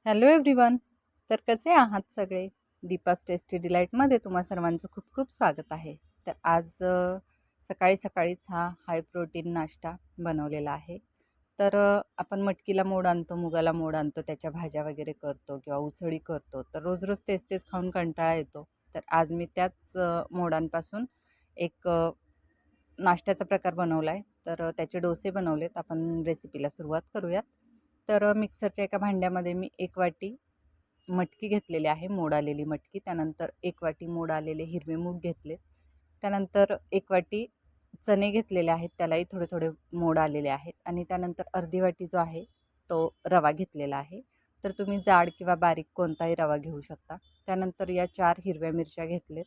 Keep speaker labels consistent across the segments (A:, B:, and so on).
A: Hello everyone. तर कसे आहात सगळे? दीपास टेस्टी डिलाईटमध्ये तुम्हा सर्वांचं खूप खूप स्वागत आहे. तर आज सकाळी सकाळीच हा हाय प्रोटीन नाश्ता बनवलेला आहे. तर आपण मटकीला मोड आणतो, मुगाला मोड आणतो, त्याच्या भाज्या वगैरे करतो किंवा उसळी करतो. तर रोज रोज तेच तेच खाऊन कंटाळा येतो. तर आज मी त्याच मोडांपासून एक नाश्त्याचा प्रकार बनवला आहे. तर त्याचे डोसे बनवलेत. आपण रेसिपीला सुरुवात करूयात. तर मिक्सरच्या एका भांड्यामध्ये मी 1 वाटी मटकी घेतलेली आहे, मोड आलेली मटकी. त्यानंतर 1 वाटी मोड आलेले हिरवे मूग घेतले. त्यानंतर 1 वाटी चणे घेतलेले आहेत, त्यालाही थोडे थोडे मोड आलेले आहेत. आणि त्यानंतर अर्धी वाटी जो आहे तो रवा घेतलेला आहे. तर तुम्ही जाड किंवा बारीक कोणताही रवा घेऊ शकता. त्यानंतर या 4 हिरव्या मिरच्या घेतलेत.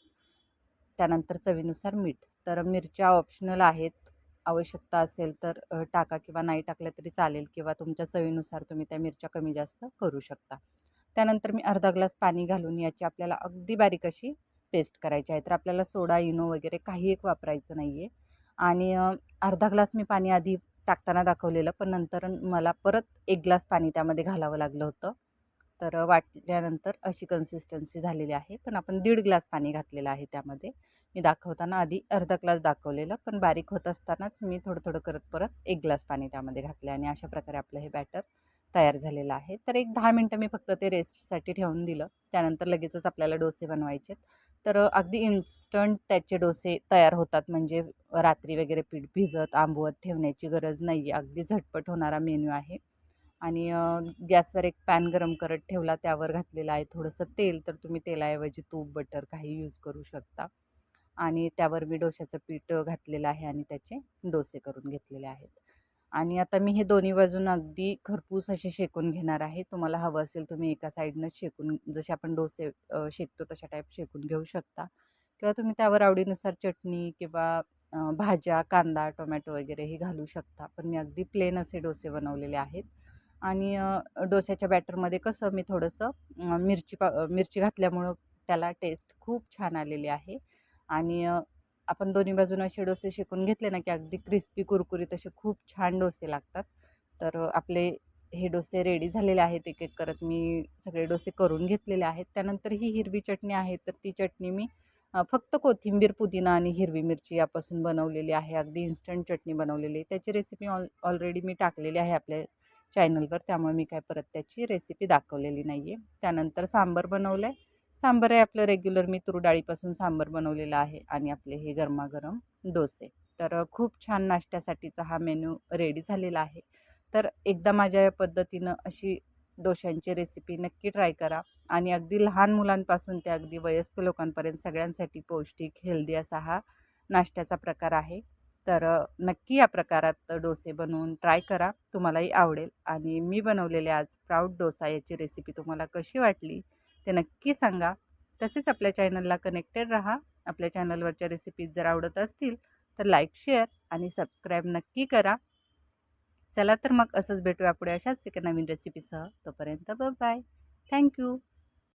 A: त्यानंतर चवीनुसार मीठ. तर मिरच्या ऑप्शनल आहेत. आवश्यकता असेल तर टाका किंवा नाही टाकल्या तरी चालेल, किंवा तुमच्या चवीनुसार तुम्ही त्या मिरच्या कमी जास्त करू शकता. त्यानंतर मी अर्धा ग्लास पाणी घालून याची आपल्याला अगदी बारीक अशी पेस्ट करायची आहे. तर आपल्याला सोडा, इनो वगैरे काही एक वापरायचं नाही आहे. आणि अर्धा ग्लास मी पाणी आधी टाकताना दाखवलेलं, पण नंतर मला परत 1 ग्लास पाणी त्यामध्ये घालावं लागलं होतं. तर वाटल्यानंतर अशी कन्सिस्टन्सी झालेली आहे. पण आपण 1.5 ग्लास पाणी घातलेलं आहे त्यामध्ये. मी दाखवताना आधी अर्धा ग्लास दाखवलेलं, पण बारीक होत असतानाच मी थोडं थोडं करत परत 1 ग्लास पाणी त्यामध्ये घातले आणि अशा प्रकारे आपलं हे बॅटर तयार झालेलं आहे. तर एक 10 मिनटं मी फक्त ते रेस्टसाठी ठेवून दिलं. त्यानंतर लगेचच आपल्याला डोसे बनवायचे. तर अगदी इन्स्टंट त्याचे डोसे तयार होतात. म्हणजे रात्री वगैरे पीठ भिजत आंबवत ठेवण्याची गरज नाही आहे. अगदी झटपट होणारा मेन्यू आहे. आणि गॅसवर एक पॅन गरम करत ठेवला, त्यावर घातलेलं आहे थोडंसं तेल. तर तुम्ही तेलाऐवजी तूप, बटर काही यूज करू शकता. आणि त्यावर मी डोश्याचं पीठ घातलेलं आहे आणि त्याचे डोसे करून घेतलेले आहेत. आणि आता मी हे दोन्ही बाजून अगदी खरपूस असे शेकून घेणार आहे. तुम्हाला हवं असेल तुम्ही एका साईडनं शेकून, जसे आपण डोसे शेकतो तशा टाईप शेकून घेऊ शकता, किंवा तुम्ही त्यावर आवडीनुसार चटणी किंवा भाज्या, कांदा, टोमॅटो वगैरेही घालू शकता. पण मी अगदी प्लेन असे डोसे बनवलेले आहेत. आणि डोस्याच्या बॅटरमध्ये कसं मी थोडंसं मिरची घातल्यामुळं त्याला टेस्ट खूप छान आलेली आहे. आणि आपण दोन्ही बाजूनं असे डोसे शेकून घेतले ना, की अगदी क्रिस्पी कुरकुरीत असे खूप छान डोसे लागतात. तर आपले हे डोसे रेडी झालेले आहेत. एक एक करत मी सगळे डोसे करून घेतलेले आहेत. त्यानंतर ही हिरवी चटणी आहे, तर ती चटणी मी फक्त कोथिंबीर, पुदिना आणि हिरवी मिरची यापासून बनवलेली आहे. अगदी इन्स्टंट चटणी बनवलेली आहे. त्याची रेसिपी ऑलरेडी मी टाकलेली आहे आपल्या चॅनलवर, त्यामुळे मी काय परत त्याची रेसिपी दाखवलेली नाही आहे. त्यानंतर सांबार बनवलं आहे. सांबार आहे आपलं रेग्युलर, मी तूर डाळीपासून सांबार बनवलेला आहे. आणि आपले हे गरमागरम डोसे. तर खूप छान नाश्त्यासाठीचा हा मेनू रेडी झालेला आहे. तर एकदा माझ्या या पद्धतीनं अशी डोशांची रेसिपी नक्की ट्राय करा. आणि अगदी लहान मुलांपासून ते अगदी वयस्क लोकांपर्यंत सगळ्यांसाठी पौष्टिक, हेल्दी असा हा नाश्त्याचा प्रकार आहे. तर नक्की या प्रकारात डोसे बनवून ट्राय करा, तुम्हालाही आवडेल. आणि मी बनवलेले आज स्प्राउट डोसा याची रेसिपी तुम्हाला कशी वाटली ते नक्की सांगा. तसेच आपल्या चॅनलला कनेक्टेड राहा. आपल्या चॅनलवरच्या रेसिपीज जर आवडत असतील तर लाईक, शेअर आणि सबस्क्राईब नक्की करा. चला तर मग असंच भेटूया पुढे अशाच एका नवीन रेसिपीसह. तोपर्यंत बाय. थँक्यू.